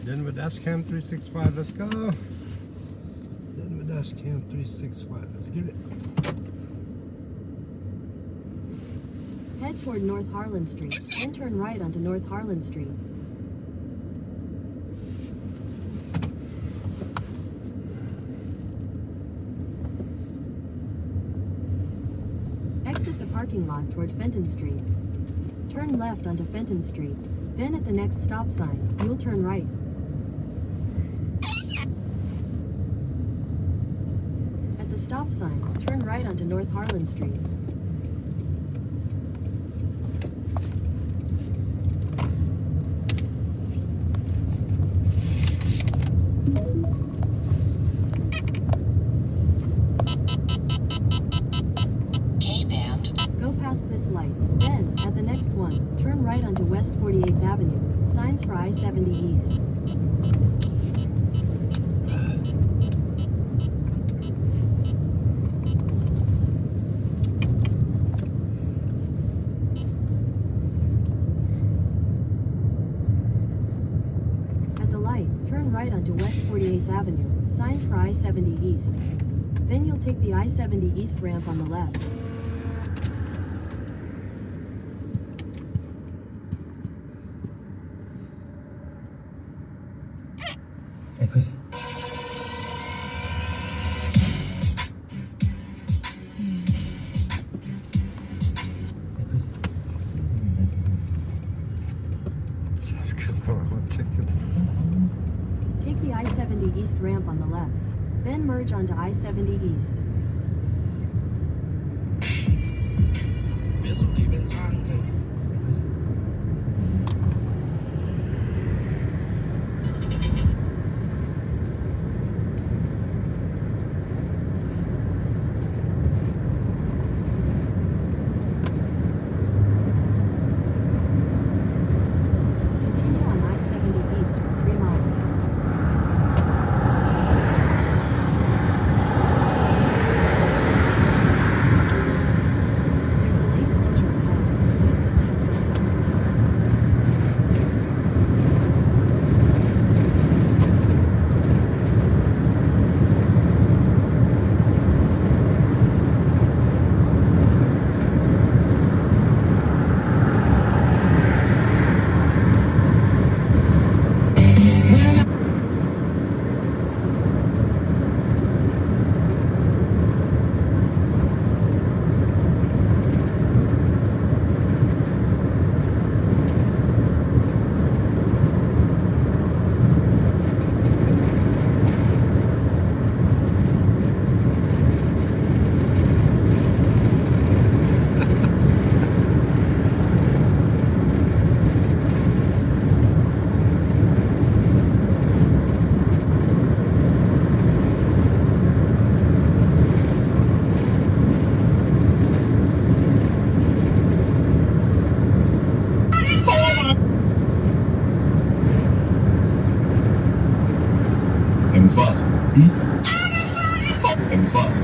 Done with Dashcam 365. Let's go. Done with Dashcam 365. Let's get it. Head toward North Harlan Street, then turn right onto North Harlan Street. Exit the parking lot toward Fenton Street. Turn left onto Fenton Street. Then at the next stop sign, you'll turn right. At the stop sign, turn right onto North Harlan Street. Go past this light. Then, at the next one, turn right onto West 48th Avenue. Signs for I-70 East. At the light, turn right onto West 48th Avenue. Signs for I-70 East. Then you'll take the I-70 East ramp on the left. Hey, Chris. Because I don't want to take it. Take the I-70 East ramp on the left. Then merge onto I-70 East. Continue on I-70 East for 3 miles. There's a lane closure ahead. Em fast.